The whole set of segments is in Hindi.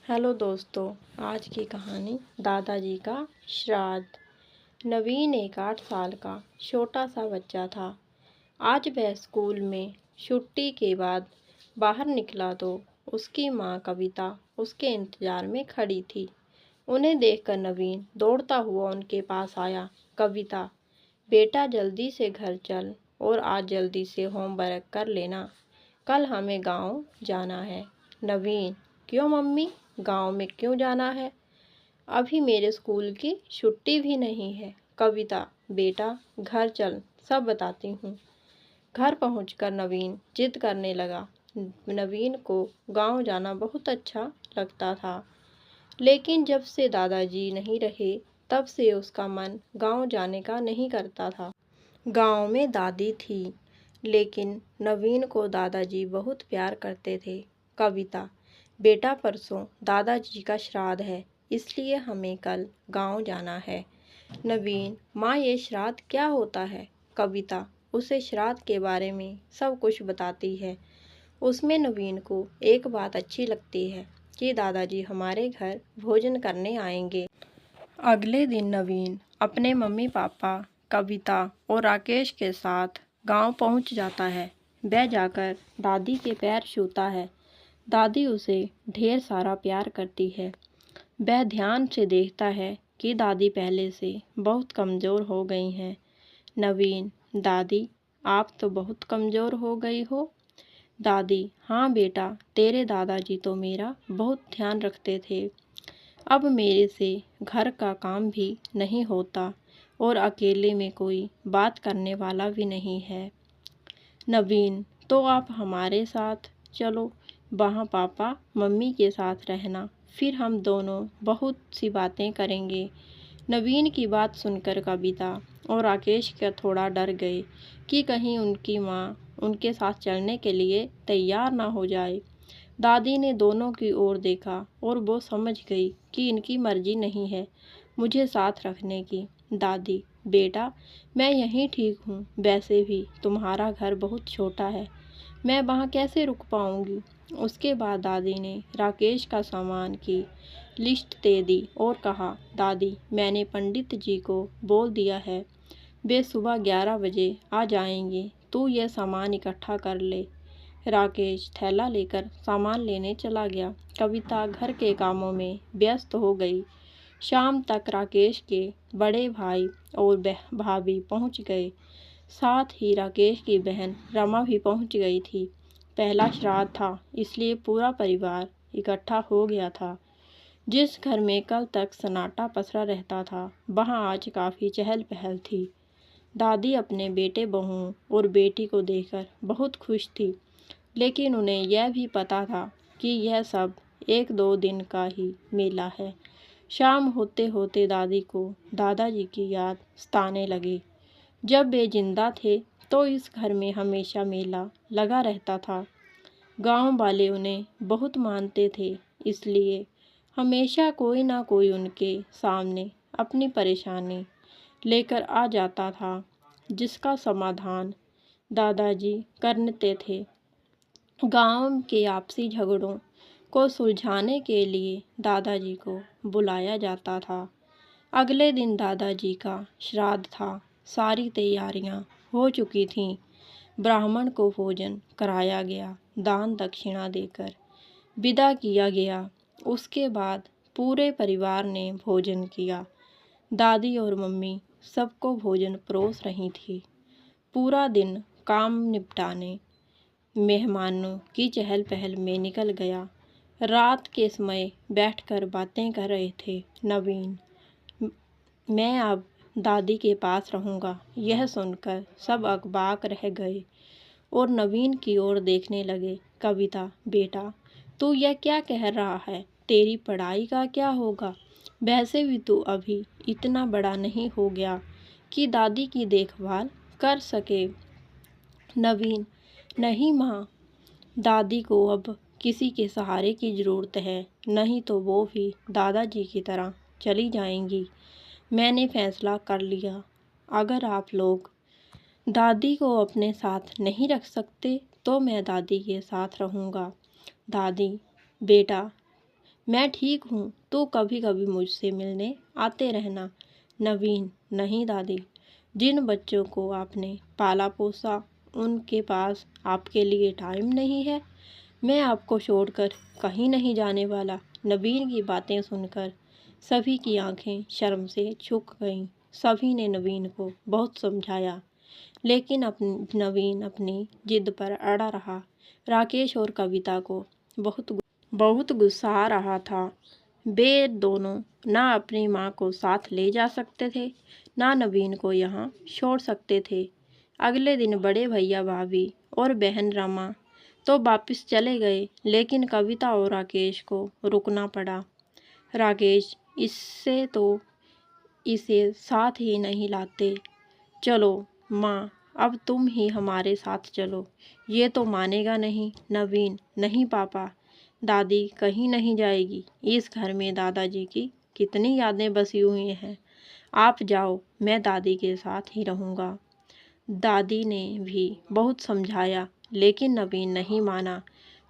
हेलो दोस्तों। आज की कहानी दादाजी का श्राद्ध। नवीन एक 8 साल का छोटा सा बच्चा था। आज वह स्कूल में छुट्टी के बाद बाहर निकला तो उसकी माँ कविता उसके इंतजार में खड़ी थी। उन्हें देखकर नवीन दौड़ता हुआ उनके पास आया। कविता, बेटा जल्दी से घर चल और आज जल्दी से होमवर्क कर लेना, कल हमें गांव जाना है। नवीन, क्यों मम्मी, गांव में क्यों जाना है? अभी मेरे स्कूल की छुट्टी भी नहीं है। कविता, बेटा घर चल, सब बताती हूँ। घर पहुंचकर नवीन जिद करने लगा। नवीन को गांव जाना बहुत अच्छा लगता था, लेकिन जब से दादाजी नहीं रहे तब से उसका मन गांव जाने का नहीं करता था। गांव में दादी थी, लेकिन नवीन को दादाजी बहुत प्यार करते थे। कविता, बेटा परसों दादाजी का श्राद्ध है, इसलिए हमें कल गांव जाना है। नवीन, माँ ये श्राद्ध क्या होता है? कविता उसे श्राद्ध के बारे में सब कुछ बताती है। उसमें नवीन को एक बात अच्छी लगती है कि दादाजी हमारे घर भोजन करने आएंगे। अगले दिन नवीन अपने मम्मी पापा, कविता और राकेश के साथ गांव पहुंच जाता है। वह जाकर दादी के पैर छूता है। दादी उसे ढेर सारा प्यार करती है। वह ध्यान से देखता है कि दादी पहले से बहुत कमज़ोर हो गई हैं। नवीन, दादी आप तो बहुत कमज़ोर हो गई हो। दादी, हाँ बेटा, तेरे दादाजी तो मेरा बहुत ध्यान रखते थे। अब मेरे से घर का काम भी नहीं होता और अकेले में कोई बात करने वाला भी नहीं है। नवीन, तो आप हमारे साथ चलो, वहाँ पापा मम्मी के साथ रहना, फिर हम दोनों बहुत सी बातें करेंगे। नवीन की बात सुनकर कविता और राकेश का थोड़ा डर गए कि कहीं उनकी माँ उनके साथ चलने के लिए तैयार ना हो जाए। दादी ने दोनों की ओर देखा और वो समझ गई कि इनकी मर्जी नहीं है मुझे साथ रखने की। दादी, बेटा मैं यहीं ठीक हूँ, वैसे भी तुम्हारा घर बहुत छोटा है, मैं वहाँ कैसे रुक पाऊँगी। उसके बाद दादी ने राकेश का सामान की लिस्ट दे दी और कहा, दादी मैंने पंडित जी को बोल दिया है, वे सुबह 11 बजे आ जाएंगे, तू यह सामान इकट्ठा कर ले। राकेश थैला लेकर सामान लेने चला गया। कविता घर के कामों में व्यस्त हो गई। शाम तक राकेश के बड़े भाई और भाभी पहुंच गए। साथ ही राकेश की बहन रमा भी पहुंच गई थी। पहला श्राद्ध था, इसलिए पूरा परिवार इकट्ठा हो गया था। जिस घर में कल तक सन्नाटा पसरा रहता था, वहां आज काफ़ी चहल पहल थी। दादी अपने बेटे बहू और बेटी को देखकर बहुत खुश थी, लेकिन उन्हें यह भी पता था कि यह सब 1-2 दिन का ही मेला है। शाम होते होते दादी को दादाजी की याद सताने लगी। जब वे जिंदा थे तो इस घर में हमेशा मेला लगा रहता था। गांव वाले उन्हें बहुत मानते थे, इसलिए हमेशा कोई ना कोई उनके सामने अपनी परेशानी लेकर आ जाता था, जिसका समाधान दादाजी करते थे। गांव के आपसी झगड़ों को सुलझाने के लिए दादाजी को बुलाया जाता था। अगले दिन दादाजी का श्राद्ध था। सारी तैयारियां हो चुकी थीं। ब्राह्मण को भोजन कराया गया, दान दक्षिणा देकर विदा किया गया। उसके बाद पूरे परिवार ने भोजन किया। दादी और मम्मी सबको भोजन परोस रही थी। पूरा दिन काम निपटाने, मेहमानों की चहल पहल में निकल गया। रात के समय बैठकर बातें कर रहे थे। नवीन, मैं अब दादी के पास रहूँगा। यह सुनकर सब अकबाक रह गए और नवीन की ओर देखने लगे। कविता, बेटा तू यह क्या कह रहा है? तेरी पढ़ाई का क्या होगा? वैसे भी तू अभी इतना बड़ा नहीं हो गया कि दादी की देखभाल कर सके। नवीन, नहीं माँ, दादी को अब किसी के सहारे की ज़रूरत है, नहीं तो वो भी दादाजी की तरह चली जाएंगी। मैंने फैसला कर लिया, अगर आप लोग दादी को अपने साथ नहीं रख सकते तो मैं दादी के साथ रहूँगा। दादी, बेटा मैं ठीक हूँ, तू कभी कभी मुझसे मिलने आते रहना। नवीन, नहीं दादी, जिन बच्चों को आपने पाला पोसा उनके पास आपके लिए टाइम नहीं है। मैं आपको छोड़कर कहीं नहीं जाने वाला। नवीन की बातें सुनकर सभी की आंखें शर्म से झुक गईं। सभी ने नवीन को बहुत समझाया, लेकिन नवीन अपनी जिद पर अड़ा रहा। राकेश और कविता को बहुत गुस्सा आ रहा था। वे दोनों ना अपनी माँ को साथ ले जा सकते थे, ना नवीन को यहाँ छोड़ सकते थे। अगले दिन बड़े भैया भाभी और बहन रमा तो वापस चले गए, लेकिन कविता और राकेश को रुकना पड़ा। राकेश, इससे तो इसे साथ ही नहीं लाते। चलो माँ, अब तुम ही हमारे साथ चलो। ये तो मानेगा नहीं। नवीन, नहीं पापा, दादी कहीं नहीं जाएगी। इस घर में दादाजी की कितनी यादें बसी हुई हैं। आप जाओ, मैं दादी के साथ ही रहूँगा। दादी ने भी बहुत समझाया, लेकिन नवीन नहीं माना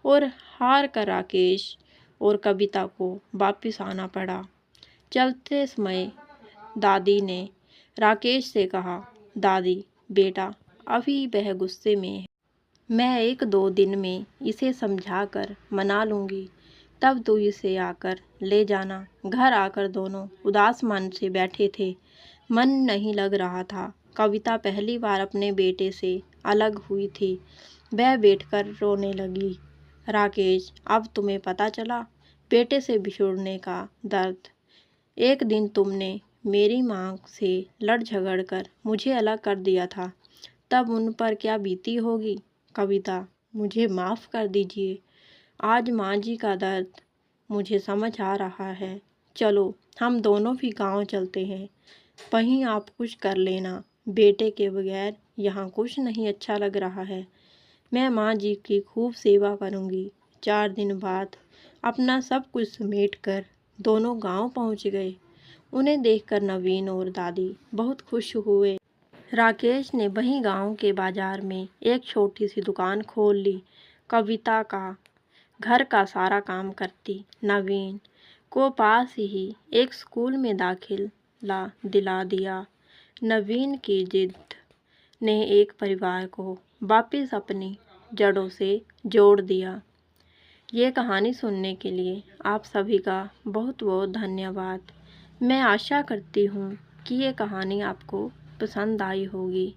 और हार कर राकेश और कविता को वापस आना पड़ा। चलते समय दादी ने राकेश से कहा, दादी बेटा, अभी वह गुस्से में है। मैं 1-2 दिन में इसे समझा कर मना लूँगी, तब तू इसे आकर ले जाना। घर आकर दोनों उदास मन से बैठे थे। मन नहीं लग रहा था। कविता पहली बार अपने बेटे से अलग हुई थी। वह बैठकर रोने लगी। राकेश, अब तुम्हें पता चला बेटे से बिछुड़ने का दर्द। एक दिन तुमने मेरी माँ से लड़ झगड़ कर मुझे अलग कर दिया था, तब उन पर क्या बीती होगी। कविता, मुझे माफ़ कर दीजिए। आज माँ जी का दर्द मुझे समझ आ रहा है। चलो हम दोनों भी गांव चलते हैं, वहीं आप कुछ कर लेना। बेटे के बगैर यहाँ कुछ नहीं अच्छा लग रहा है। मैं माँ जी की खूब सेवा करूँगी। 4 दिन बाद अपना सब कुछ समेट कर दोनों गांव पहुँच गए। उन्हें देखकर नवीन और दादी बहुत खुश हुए। राकेश ने वहीं गांव के बाजार में एक छोटी सी दुकान खोल ली। कविता का घर का सारा काम करती। नवीन को पास ही एक स्कूल में दाखिला दिला दिया। नवीन की जिद ने एक परिवार को वापस अपनी जड़ों से जोड़ दिया। ये कहानी सुनने के लिए आप सभी का बहुत बहुत धन्यवाद। मैं आशा करती हूँ कि ये कहानी आपको पसंद आई होगी।